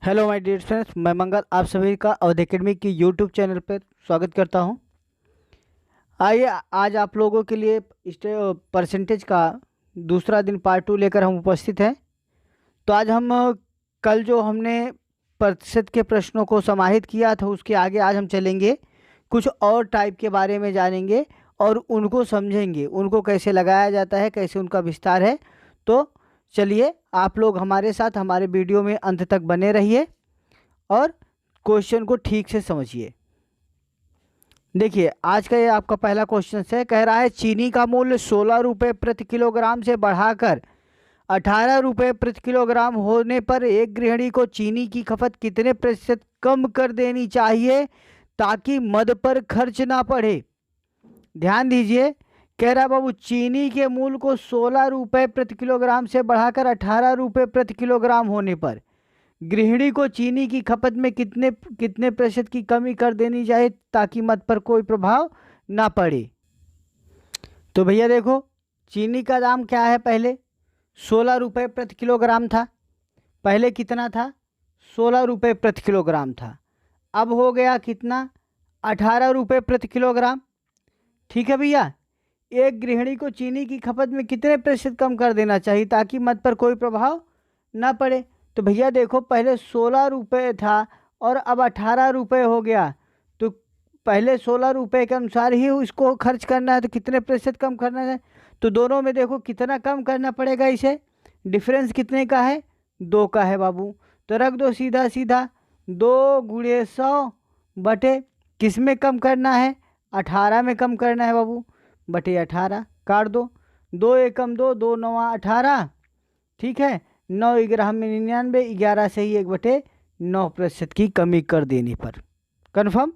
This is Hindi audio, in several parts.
हेलो माय डियर फ्रेंड्स, मैं मंगल आप सभी का अवध एकेडमी की यूट्यूब चैनल पर स्वागत करता हूं। आइए आज आप लोगों के लिए परसेंटेज का दूसरा दिन पार्ट 2 लेकर हम उपस्थित हैं। तो आज हम कल जो हमने प्रतिशत के प्रश्नों को समाहित किया था उसके आगे आज हम चलेंगे, कुछ और टाइप के बारे में जानेंगे और उनको समझेंगे, उनको कैसे लगाया जाता है, कैसे उनका विस्तार है। तो चलिए आप लोग हमारे साथ हमारे वीडियो में अंत तक बने रहिए और क्वेश्चन को ठीक से समझिए। देखिए आज का ये आपका पहला क्वेश्चन है, कह रहा है चीनी का मूल्य 16 रुपये प्रति किलोग्राम से बढ़ाकर 18 रुपये प्रति किलोग्राम होने पर एक गृहिणी को चीनी की खपत कितने प्रतिशत कम कर देनी चाहिए ताकि मद पर खर्च ना पड़े। ध्यान दीजिए, कह रहा बाबू चीनी के मूल्य को 16 रुपये प्रति किलोग्राम से बढ़ाकर 18 रुपये प्रति किलोग्राम होने पर गृहिणी को चीनी की खपत में कितने कितने प्रतिशत की कमी कर देनी चाहिए ताकि मद पर कोई प्रभाव ना पड़े। तो भैया देखो, चीनी का दाम क्या है, पहले 16 रुपये प्रति किलोग्राम था। पहले कितना था? 16 रुपये प्रति किलोग्राम था। अब हो गया कितना? 18 रुपये प्रति किलोग्राम। ठीक है भैया, एक गृहिणी को चीनी की खपत में कितने प्रतिशत कम कर देना चाहिए ताकि मद पर कोई प्रभाव ना पड़े। तो भैया देखो, पहले 16 रुपये था और अब 18 रुपये हो गया। तो पहले 16 रुपये के अनुसार ही इसको खर्च करना है, तो कितने प्रतिशत कम करना है? तो दोनों में देखो कितना कम करना पड़ेगा इसे। डिफरेंस कितने का है? 2 का है बाबू। तो रख दो सीधा सीधा, 2 गुणे 100 बटे किस में कम करना है? 18 में कम करना है बाबू, बटे 18 काट दो। 2 एकम 2, 2 नवा 18। ठीक है, 9 11 में 99, 11 से ही 1/9% की कमी कर देने पर कन्फर्म।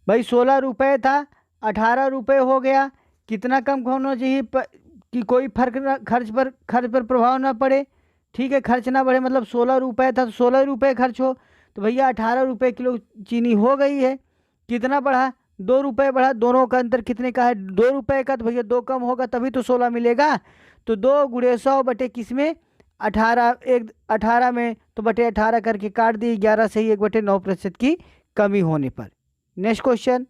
भाई 16 रुपये था, 18 रुपये हो गया। कितना कम होना चाहिए कि कोई फर्क ना, खर्च पर प्रभाव ना पड़े। ठीक है, खर्च ना बढ़े, मतलब 16 रुपये था तो 16 रुपये खर्च हो। तो भैया 18 रुपये किलो चीनी हो गई है। कितना बढ़ा? 2 रुपये बढ़ा। दोनों का अंतर कितने का है? 2 रुपये का। तो भैया 2 कम होगा तभी तो 16 मिलेगा। तो 2 गुणे 100 बटे किस में? 18, 18 में, तो बटे 18 करके काट दी। 11 से ही 1/9% की कमी होने पर। नेक्स्ट क्वेश्चन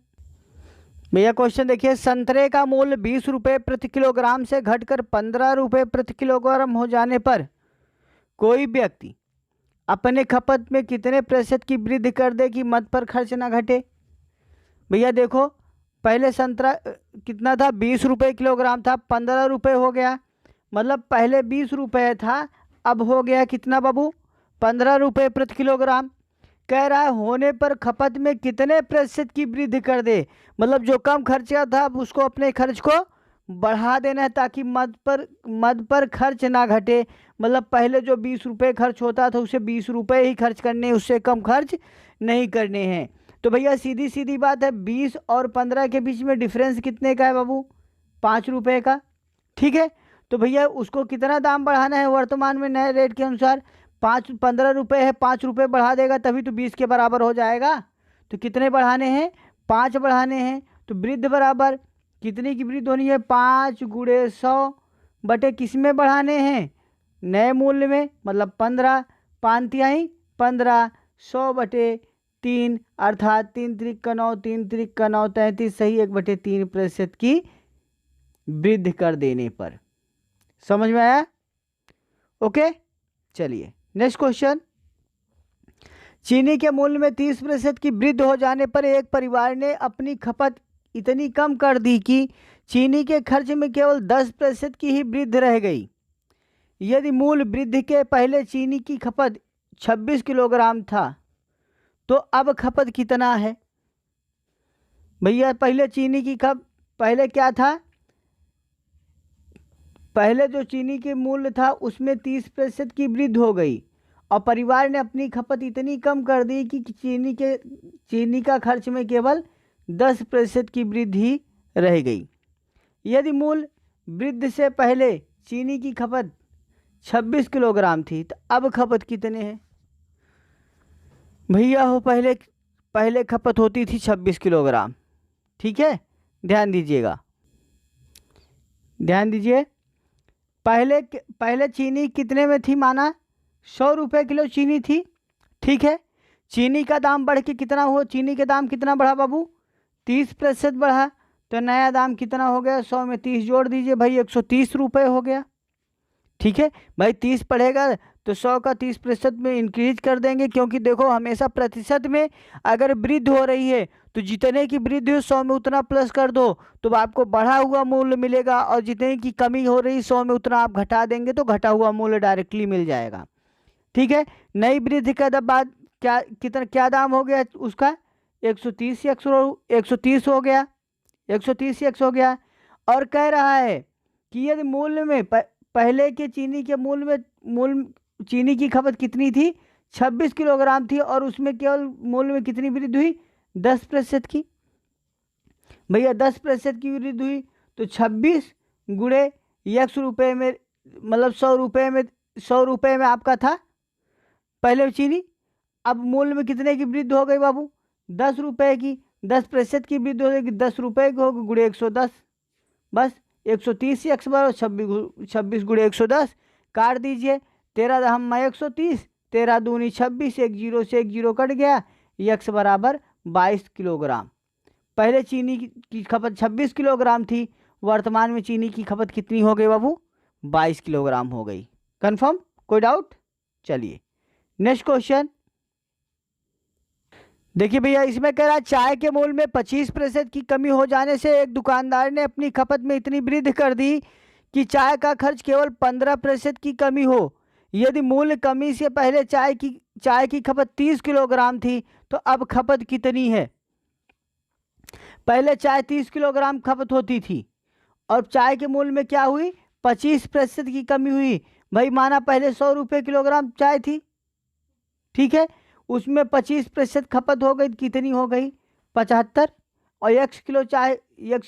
भैया, क्वेश्चन देखिए, संतरे का मूल्य 20 रुपये प्रति किलोग्राम से घटकर 15 रुपये प्रति किलोग्राम हो जाने पर कोई व्यक्ति अपने खपत में कितने प्रतिशत की वृद्धि कर दे कि मद पर खर्च ना घटे। भैया देखो, पहले संतरा कितना था? 20 रुपये किलोग्राम था, 15 रुपये हो गया। मतलब पहले 20 रुपये था, अब हो गया कितना बाबू? 15 रुपये प्रति किलोग्राम। कह रहा है होने पर खपत में कितने प्रतिशत की वृद्धि कर दे। मतलब जो कम खर्चा था अब उसको अपने खर्च को बढ़ा देना है ताकि मद पर खर्च ना घटे। मतलब पहले जो 20 रुपये खर्च होता था उसे 20 रुपये ही खर्च करने हैं, उससे कम खर्च नहीं करने हैं। तो भैया सीधी सीधी बात है, 20 और 15 के बीच में डिफरेंस कितने का है बाबू? 5 रुपये का। ठीक है, तो भैया उसको कितना दाम बढ़ाना है वर्तमान में नए रेट के अनुसार? 15 रुपये है, 5 रुपये बढ़ा देगा तभी तो 20 के बराबर हो जाएगा। तो कितने बढ़ाने हैं? 5 बढ़ाने हैं। तो वृद्ध बराबर कितनी की वृद्धि होनी है? 5 गुणे 100 बटे किस में बढ़ाने हैं? नए मूल्य में, मतलब 15, 5 तिहाई 15, 100 बटे 3 अर्थात 3 त्रिक का 9, 3 त्रिक का 9, 33 सही 1/3% की वृद्धि कर देने पर। समझ में आया? ओके, चलिए नेक्स्ट क्वेश्चन। चीनी के मूल्य में 30% की वृद्धि हो जाने पर एक परिवार ने अपनी खपत इतनी कम कर दी कि चीनी के खर्च में केवल 10% की ही वृद्धि रह गई। यदि मूल्य वृद्धि के पहले चीनी की खपत 26 किलोग्राम था तो अब खपत कितना है? भैया पहले चीनी की पहले क्या था? पहले जो चीनी के मूल्य था उसमें 30% की वृद्धि हो गई और परिवार ने अपनी खपत इतनी कम कर दी कि चीनी का खर्च में केवल 10% की वृद्धि रह गई। यदि मूल्य वृद्धि से पहले चीनी की खपत 26 किलोग्राम थी तो अब खपत कितने हैं? भैया हो, पहले खपत होती थी 26 किलोग्राम। ठीक है, ध्यान दीजिएगा, ध्यान दीजिए। पहले चीनी कितने में थी? माना 100 रुपये किलो चीनी थी। ठीक है। चीनी का दाम बढ़ के कितना हुआ, चीनी के दाम कितना बढ़ा बाबू, 30% बढ़ा। तो नया दाम कितना हो गया, 100 में 30 जोड़ दीजिए भाई, 130 रुपये हो गया। ठीक है भाई, 30 पड़ेगा तो 100 का 30% में इंक्रीज कर देंगे, क्योंकि देखो हमेशा प्रतिशत में अगर वृद्धि हो रही है तो जितने की वृद्धि हो 100 में उतना प्लस कर दो तो आपको बढ़ा हुआ मूल्य मिलेगा, और जितने की कमी हो रही 100 में उतना आप घटा देंगे तो घटा हुआ मूल्य डायरेक्टली मिल जाएगा। ठीक है, नई वृद्धि के बाद क्या कितना क्या दाम हो गया उसका, 130 130 हो गया, 130 एक्स हो गया। और कह रहा है कि यदि मूल्य में पहले के चीनी के मूल्य चीनी की खपत कितनी थी, 26 किलोग्राम थी, और उसमें केवल मूल्य में कितनी वृद्धि हुई, 10% की। भैया 10% की वृद्धि हुई तो 26 गुणे एक्स रुपये में, मतलब 100 रुपये में आपका था पहले चीनी। अब मूल्य में कितने की वृद्धि हो गई बाबू, 10 रुपये की, 10% की वृद्धि हो गई, 10 रुपये की होगी गुणे 110, बस 130 एक्स बराबर 26 गुणे 110, काट दीजिए, 13 हम 130, 13 दूनी 26, एक जीरो से एक जीरो कट गया, एक्स बराबर 22 किलोग्राम। पहले चीनी की खपत 26 किलोग्राम थी, वर्तमान में चीनी की खपत कितनी हो गई बाबू, 22 किलोग्राम हो गई। कंफर्म, कोई डाउट। चलिए नेक्स्ट क्वेश्चन देखिए भैया, इसमें कह रहा है चाय के मूल्य में 25% की कमी हो जाने से एक दुकानदार ने अपनी खपत में इतनी वृद्धि कर दी कि चाय का खर्च केवल 15% की कमी हो। यदि मूल्य कमी से पहले चाय की खपत 30 किलोग्राम थी तो अब खपत कितनी है। पहले चाय 30 किलोग्राम खपत होती थी और चाय के मूल्य में क्या हुई, 25% की कमी हुई। भाई माना पहले 100 रुपये किलोग्राम चाय थी, ठीक है, उसमें 25% खपत हो गई, कितनी हो गई, 75, और 1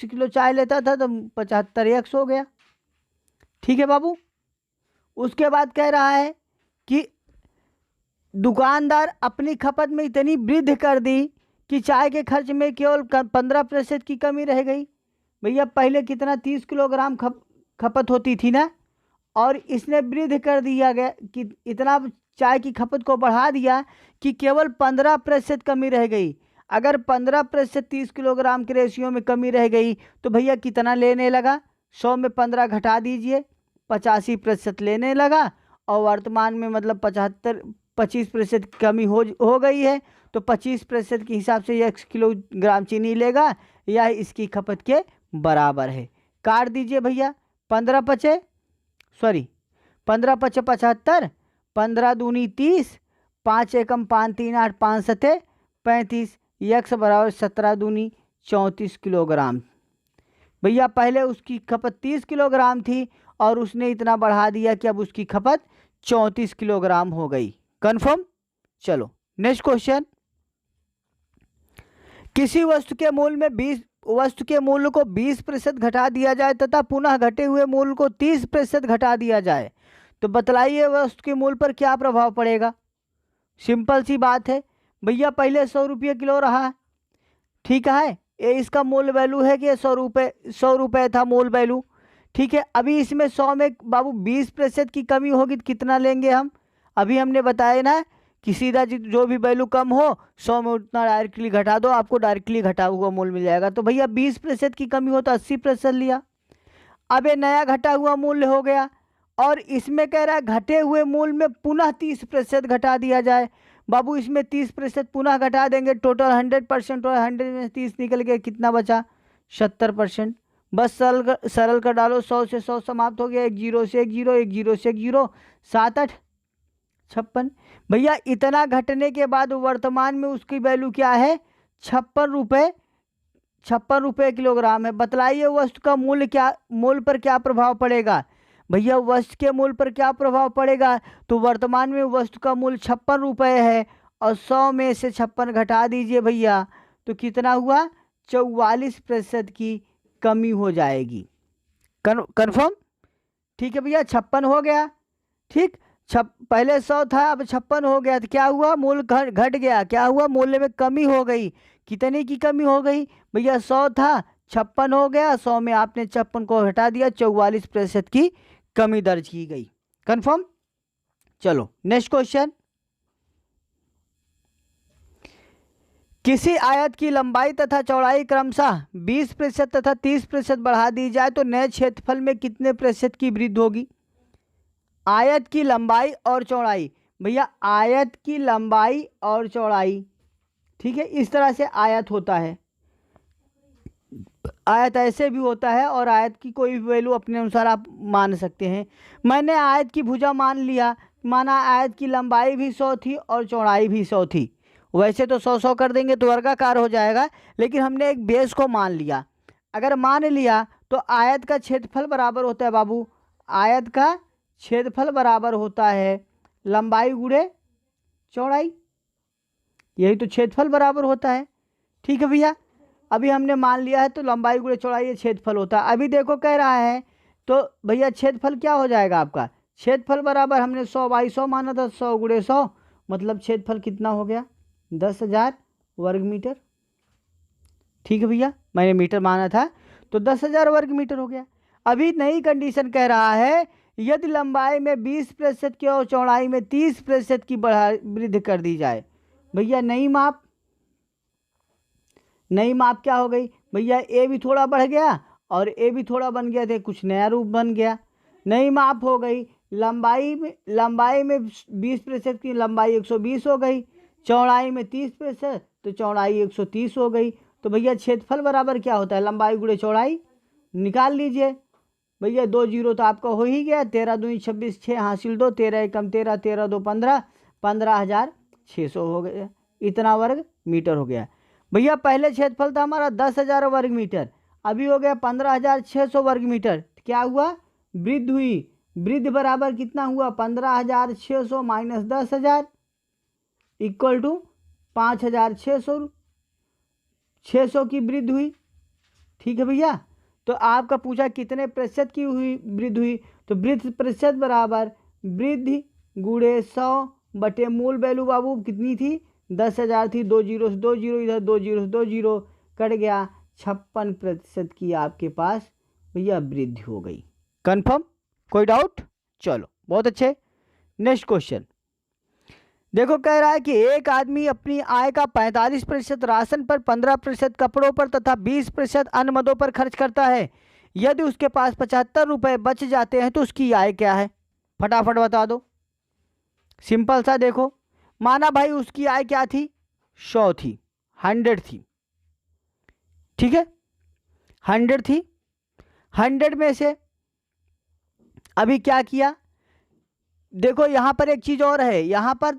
किलो चाय लेता था तो 75 एक्स हो गया। ठीक है बाबू। उसके बाद कह रहा है कि दुकानदार अपनी खपत में इतनी वृद्धि कर दी कि चाय के खर्च में केवल 15% की कमी रह गई। भैया पहले कितना 30 किलोग्राम खपत होती थी ना, और इसने वृद्धि कर दिया गया कि इतना चाय की खपत को बढ़ा दिया कि केवल 15% कमी रह गई। अगर 15% 30 किलोग्राम के रेशियो में कमी रह गई तो भैया कितना लेने लगा, 100 में 15 घटा दीजिए, 85% लेने लगा, और वर्तमान में मतलब 25% कमी हो गई है, तो 25% के हिसाब से 1 किलोग्राम चीनी लेगा या इसकी खपत के बराबर है। काट दीजिए भैया, 15 पचे 75, 15 दूनी 30, 5 एकम 5 3 8, 5 सते 35, एक्स बराबर 17 दूनी 34 किलोग्राम। भैया पहले उसकी खपत 30 किलोग्राम थी और उसने इतना बढ़ा दिया कि अब उसकी खपत 34 किलोग्राम हो गई। कंफर्म। चलो नेक्स्ट क्वेश्चन, किसी वस्तु के मूल्य को 20% घटा दिया जाए तथा पुनः घटे हुए मूल्य को 30% घटा दिया जाए तो बतलाइए वस्तु के मूल्य पर क्या प्रभाव पड़ेगा। सिंपल सी बात है भैया, पहले 100 रुपये किलो रहा, ठीक है, ये इसका मूल वैल्यू है कि 100 रुपये था मूल वैल्यू, ठीक है। अभी इसमें 100 में बाबू 20% की कमी होगी तो कितना लेंगे हम, अभी हमने बताया ना कि सीधा जो भी वैल्यू कम हो 100 में उतना डायरेक्टली घटा दो, आपको डायरेक्टली घटा हुआ मूल्य मिल जाएगा। तो भैया 20% की कमी हो तो 80% लिया। अब ये नया घटा हुआ मूल्य हो गया, और इसमें कह रहा है घटे हुए मूल्य में पुनः 30% घटा दिया जाए। बाबू इसमें 30% पुनः घटा देंगे, टोटल 100% और 100 में 30 निकल गया, कितना बचा 70%। बस सरल कर डालो, 100 से 100 समाप्त हो गया, एक जीरो से एक जीरो, एक जीरो से एक जीरो, 7 8 56। भैया इतना घटने के बाद वर्तमान में उसकी वैल्यू क्या है, 56 रुपये किलोग्राम है। बतलाइए वस्तु का मूल्य पर क्या प्रभाव पड़ेगा। भैया वस्तु के मूल्य पर क्या प्रभाव पड़ेगा, तो वर्तमान में वस्तु का मूल्य 56 रुपये है और 100 में से 56 घटा दीजिए भैया, तो कितना हुआ, 44% की कमी हो जाएगी। कन्फर्म। ठीक है भैया, 56 हो गया, ठीक, पहले 100 था अब 56 हो गया, तो क्या हुआ, मूल्य घट गया, क्या हुआ, मूल्य में कमी हो गई। कितने की कमी हो गई भैया, 100 था 56 हो गया, 100 में आपने 56 को हटा दिया, 44% की कमी दर्ज की गई। कंफर्म। चलो नेक्स्ट क्वेश्चन, किसी आयत की लंबाई तथा चौड़ाई क्रमशः 20% तथा 30% बढ़ा दी जाए तो नए क्षेत्रफल में कितने प्रतिशत की वृद्धि होगी। आयत की लंबाई और चौड़ाई, भैया आयत की लंबाई और चौड़ाई, ठीक है, इस तरह से आयत होता है। आयत ऐसे भी होता है और आयत की कोई भी वैल्यू अपने अनुसार आप मान सकते हैं। मैंने आयत की भुजा मान लिया, माना आयत की लंबाई भी 100 थी और चौड़ाई भी 100 थी। वैसे तो 100 कर देंगे तो वर्गाकार हो जाएगा, लेकिन हमने एक बेस को मान लिया। अगर मान लिया तो आयत का क्षेत्रफल बराबर होता है बाबू, आयत का क्षेत्रफल बराबर होता है लंबाई गुणे चौड़ाई, यही तो क्षेत्रफल बराबर होता है। ठीक है भैया, अभी हमने मान लिया है तो लंबाई गुणे चौड़ाई ये क्षेत्रफल होता है। अभी देखो कह रहा है तो भैया क्षेत्रफल क्या हो जाएगा आपका, क्षेत्रफल बराबर हमने 100/100 माना था, 100 गुणे 100 मतलब क्षेत्रफल कितना हो गया 10,000 वर्ग मीटर। ठीक है भैया, मैंने मीटर माना था तो 10,000 वर्ग मीटर हो गया। अभी नई कंडीशन कह रहा है यदि लंबाई में 20% की और चौड़ाई में 30% की वृद्धि कर दी जाए। भैया नई माप क्या हो गई भैया, ए भी थोड़ा बढ़ गया और ए भी थोड़ा बन गया थे, कुछ नया रूप बन गया। नई माप हो गई, लंबाई में 20% की लंबाई 120 हो गई, चौड़ाई में 30% तो चौड़ाई 130 हो गई। तो भैया क्षेत्रफल बराबर क्या होता है लंबाई गुणे चौड़ाई, निकाल लीजिए भैया। 2 जीरो तो आपका हो ही गया, 13 दूनी 26, 6 हासिल 2, 13 एकम 13, 13 दो 15, 15,600 हो गया, इतना वर्ग मीटर हो गया। भैया पहले क्षेत्रफल था हमारा 10,000 वर्ग मीटर, अभी हो गया 15,600 वर्ग मीटर। क्या हुआ, वृद्धि हुई। वृद्धि बराबर कितना हुआ 15,600 माइनस 10,000 इक्वल टू 5,600, 600 की वृद्धि हुई। ठीक है भैया, तो आपका पूछा कितने प्रतिशत की हुई वृद्धि हुई, तो वृद्धि प्रतिशत बराबर वृद्धि गुणे 100 बटे मूल वैल्यू बाबू कितनी थी 10,000 थी, 2 जीरो से 2 जीरो इधर, 2 जीरो से 2 जीरो कट गया, 56% की आपके पास भैया वृद्धि हो गई। कंफर्म, कोई डाउट। चलो बहुत अच्छे, नेक्स्ट क्वेश्चन देखो, कह रहा है कि एक आदमी अपनी आय का 45% राशन पर, 15% कपड़ों पर तथा 20% अन्य मदों पर खर्च करता है। यदि उसके पास 75 रुपये बच जाते हैं तो उसकी आय क्या है, फटाफट बता दो। सिंपल सा देखो, माना भाई उसकी आय क्या थी 100 थी, 100 थी, ठीक है 100 थी, 100 में से अभी क्या किया, देखो यहां पर एक चीज और है, यहां पर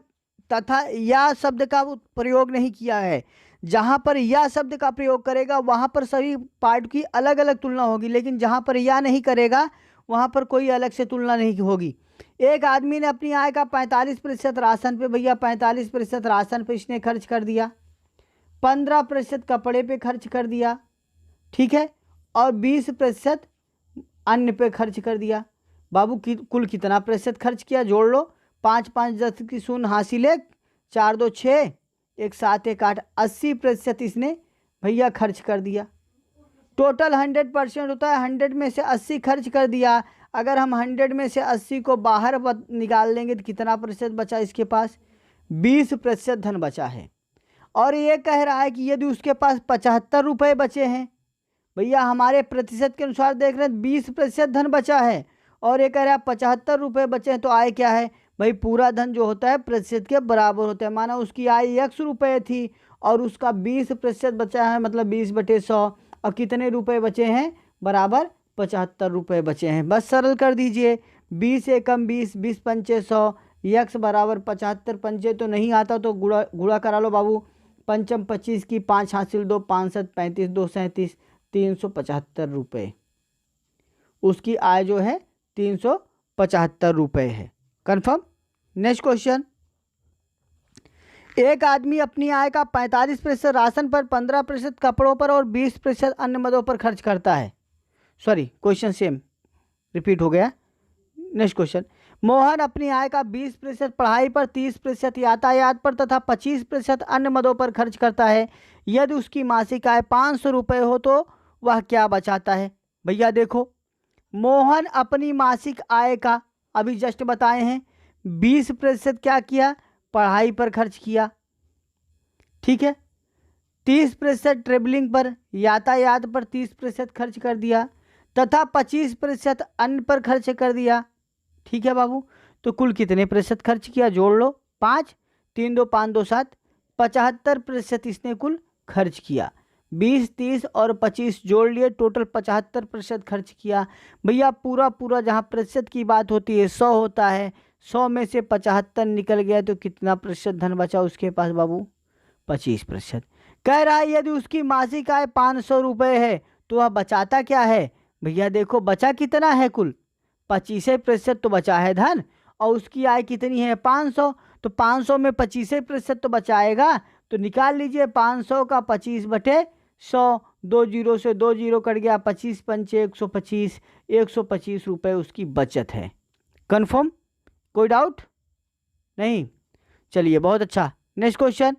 तथा या शब्द का प्रयोग नहीं किया है। जहां पर या शब्द का प्रयोग करेगा वहां पर सभी पार्ट की अलग अलग तुलना होगी, लेकिन जहां पर या नहीं करेगा वहां पर कोई अलग से तुलना नहीं होगी। एक आदमी ने अपनी आय का 45% राशन पे, भैया 45% राशन पे इसने खर्च कर दिया, 15% कपड़े पे खर्च कर दिया, ठीक है, और 20% अन्य पे खर्च कर दिया। बाबू कुल कितना प्रतिशत खर्च किया, जोड़ लो, 5 5 10 की शून्य हासिल 1, 4 2 6, 1 7 1 8, 80% इसने भैया खर्च कर दिया। टोटल 100% होता है, 100 में से 80 खर्च कर दिया। अगर हम 100 में से 80 को बाहर निकाल लेंगे तो कितना प्रतिशत बचा इसके पास, 20% धन बचा है। और ये कह रहा है कि यदि उसके पास 75 रुपये बचे हैं, भैया हमारे प्रतिशत के अनुसार देख रहे हैं 20% धन बचा है, और ये कह रहा है 75 रुपये बचे हैं, तो आय क्या है भाई, पूरा धन जो होता है प्रतिशत के बराबर होता है। माना उसकी आय 100 रुपये थी और उसका 20% बचा है, मतलब 20/100, और कितने रुपए बचे हैं बराबर 75 रुपये बचे हैं। बस सरल कर दीजिए, 20 एकम 20, 20 पंचे 100, यक्स बराबर 75 पंचे तो नहीं आता तो गुणा करा लो बाबू, पंचम 25 की 5 हासिल 2, 5 7 35, 2 37, 375 रुपये उसकी आय जो है 375 रुपये है। कंफर्म। नेक्स्ट क्वेश्चन, एक आदमी अपनी आय का 45% राशन पर, 15% कपड़ों पर और 20% अन्य मदों पर खर्च करता है। सॉरी, क्वेश्चन सेम रिपीट हो गया। नेक्स्ट क्वेश्चन, मोहन अपनी आय का 20% पढ़ाई पर, 30% यातायात पर तथा 25% अन्य मदों पर खर्च करता है। यदि उसकी मासिक आय 500 रुपये हो तो वह क्या बचाता है। भैया देखो, मोहन अपनी मासिक आय का अभी जस्ट बताए हैं 20% क्या किया, पढ़ाई पर खर्च किया, ठीक है, 30% ट्रेवलिंग पर, यातायात पर 30% खर्च कर दिया, तथा 25% अन्य पर खर्च कर दिया। ठीक है बाबू, तो कुल कितने प्रतिशत खर्च किया, जोड़ लो। 5, 3 2 5 2 7, 75% इसने कुल खर्च किया। 20, 30 और 25 जोड़ लिए, टोटल 75% खर्च किया। भैया पूरा पूरा जहाँ प्रतिशत की बात होती है 100 होता है, 100 में से 75 निकल गया तो कितना प्रतिशत धन बचा उसके पास बाबू, 25%। कह रहा है यदि उसकी मासिक आय 500 रुपये है तो वह बचाता क्या है। भैया देखो बचा कितना है, कुल 25% तो बचा है धन, और उसकी आय कितनी है 500, तो 500 में 25% तो बचाएगा। तो निकाल लीजिए 500 का 25/100, 2 जीरो से 2 जीरो कट गया, 25 पंचे 125, 125 रुपये उसकी बचत है। कंफर्म, कोई डाउट नहीं। चलिए बहुत अच्छा, नेक्स्ट क्वेश्चन।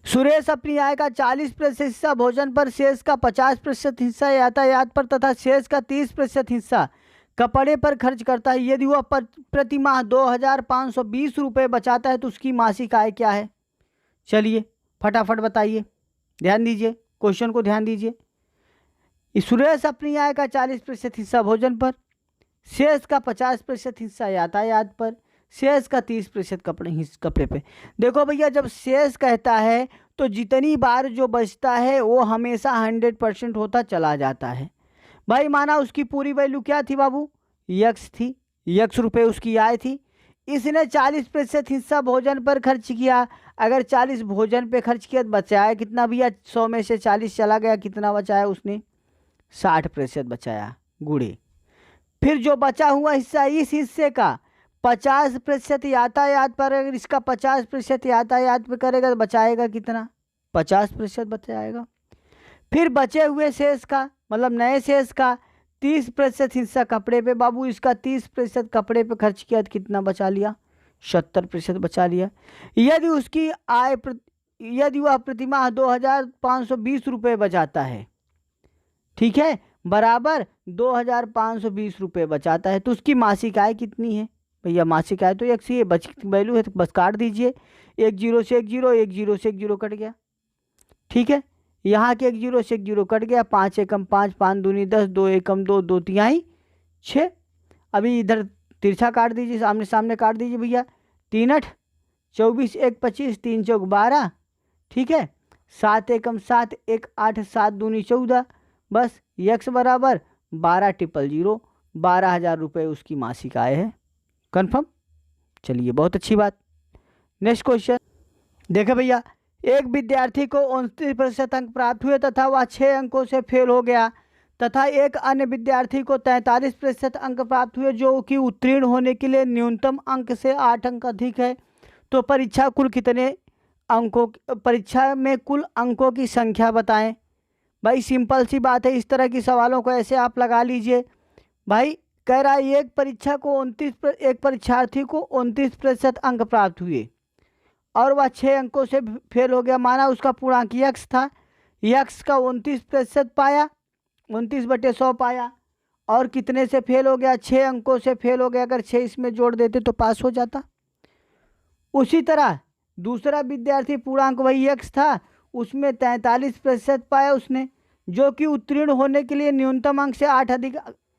सुरेश अपनी आय का 40% हिस्सा भोजन पर, शेष का 50% हिस्सा यातायात पर तथा शेष का 30% हिस्सा कपड़े पर खर्च करता है। यदि वह प्रति माह 2520 रुपये बचाता है तो उसकी मासिक आय क्या है। चलिए फटाफट बताइए, ध्यान दीजिए, क्वेश्चन को ध्यान दीजिए। सुरेश अपनी आय का 40% हिस्सा भोजन पर, शेष का 50% हिस्सा यातायात पर, शेष का 30% कपड़े पे। देखो भैया जब शेष कहता है तो जितनी बार जो बचता है वो हमेशा 100% होता चला जाता है। भाई माना उसकी पूरी वैल्यू क्या थी बाबू, यक्स थी, यक्स रुपये उसकी आय थी। इसने 40% हिस्सा भोजन पर खर्च किया। अगर 40 भोजन पे खर्च किया तो बचाया कितना भैया, 100 में से 40 चला गया, कितना बचाया उसने, 60% बचाया गुड़े। फिर जो बचा हुआ हिस्सा, इस हिस्से का 50% यातायात पर, अगर इसका 50% यातायात पे करेगा तो बचाएगा कितना, 50% बचाएगा। फिर बचे हुए शेष का, मतलब नए शेष का 30% हिस्सा कपड़े पे, बाबू इसका 30% कपड़े पे खर्च किया तो कितना बचा लिया, 70% बचा लिया। यदि उसकी आय यदि वह प्रतिमाह 2520 रुपये बचाता है, ठीक है, बराबर 2520 रुपये बचाता है तो उसकी मासिक आय कितनी है। भैया मासिक आय तो एक सी बच वैल्यू है तो बस काट दीजिए, 1 जीरो से 1 जीरो, 1 जीरो से 1 जीरो कट गया। ठीक है, यहाँ के 1 जीरो से 1 जीरो कट गया, 5 एकम 5, 5 दूनी 10, 2 एकम 2, 2 तिहाई 6। अभी इधर तिरछा काट दीजिए, सामने सामने काट दीजिए भैया, 3 8 24, 1 25, 3 चौक 12। ठीक है, 7 एकम 7, 1 8, 7 दूनी 14, बस यक्स बराबर 12,000, 12,000 रुपये उसकी मासिक आय है। कन्फर्म, चलिए बहुत अच्छी बात। नेक्स्ट क्वेश्चन देखे भैया, एक विद्यार्थी को 29% अंक प्राप्त हुए तथा वह 6 अंकों से फेल हो गया, तथा एक अन्य विद्यार्थी को 43% अंक प्राप्त हुए जो कि उत्तीर्ण होने के लिए न्यूनतम अंक से 8 अंक अधिक है। तो परीक्षा में कुल अंकों की संख्या बताएं। भाई सिंपल सी बात है, इस तरह की सवालों को ऐसे आप लगा लीजिए। भाई कह रहा है एक परीक्षार्थी को 29% अंक प्राप्त हुए और वह 6 अंकों से फेल हो गया। माना उसका पूर्णांक यक्स था, यक्स का 29% पाया, 29/100 पाया, और कितने से फेल हो गया, 6 अंकों से फेल हो गया। अगर 6 इसमें जोड़ देते तो पास हो जाता। उसी तरह दूसरा विद्यार्थी पूर्णांक वही यक्स था, उसमें 43% पाया उसने, जो कि उत्तीर्ण होने के लिए न्यूनतम अंक से 8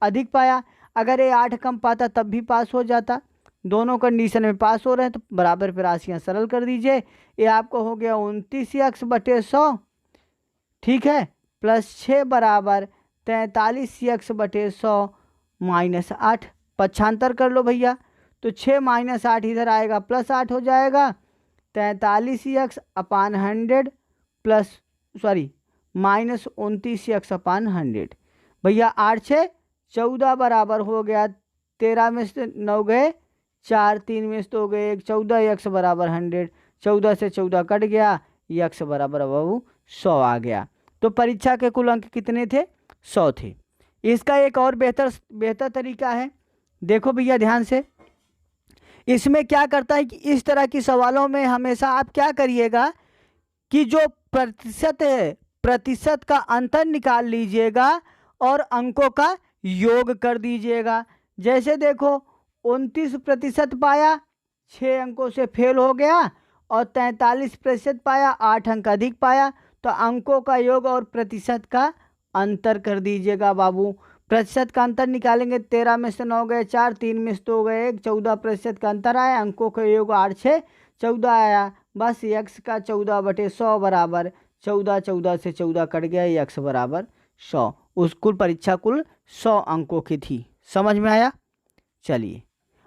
अधिक पाया। अगर ये 8 कम पाता तब भी पास हो जाता। दोनों कंडीशन में पास हो रहे हैं तो बराबर पे राशियाँ सरल कर दीजिए। ये आपको हो गया 29x/100, ठीक है, प्लस 6 बराबर 43x/100 माइनस 8। पक्षांतर कर लो भैया, तो 6 माइनस 8 इधर आएगा, प्लस 8 हो जाएगा, 43x/100 माइनस 29x/100। भैया 8 6 14 बराबर हो गया 13 में से 9 गए 4, 3 में से 2 गए 1, 14 x बराबर 100, 14 से 14 कट गया, x बराबर बाबू 100 आ गया। तो परीक्षा के कुल अंक कितने थे, 100 थे। इसका एक और बेहतर तरीका है, देखो भैया ध्यान से। इसमें क्या करता है कि इस तरह की सवालों में हमेशा आप क्या करिएगा कि जो प्रतिशत है, प्रतिशत का अंतर निकाल लीजिएगा और अंकों का योग कर दीजिएगा। जैसे देखो 29% पाया, 6 अंकों से फेल हो गया, और 43% पाया, 8 अंक अधिक पाया, तो अंकों का योग और प्रतिशत का अंतर कर दीजिएगा बाबू। प्रतिशत का अंतर निकालेंगे, 13 में से 9 गए 4, 3 में से 2 गए 1, 14% का अंतर आया। अंकों का योग 8 6 14 आया। बस x का 14/100 बराबर 14, 14 से 14 कट गया, x बराबर 100। उस कुल परीक्षा कुल 100 अंकों की थी। समझ में आया? चलिए,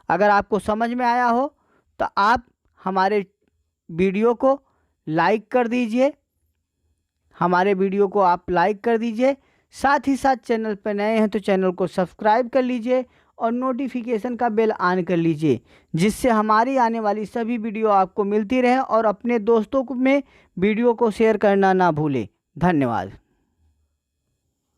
अगर आपको समझ में आया हो तो आप हमारे वीडियो को लाइक कर दीजिए, हमारे वीडियो को आप लाइक कर दीजिए। साथ ही साथ चैनल पर नए हैं तो चैनल को सब्सक्राइब कर लीजिए और नोटिफिकेशन का बेल ऑन कर लीजिए, जिससे हमारी आने वाली सभी वीडियो आपको मिलती रहे। और अपने दोस्तों में वीडियो को शेयर करना ना भूलें। धन्यवाद।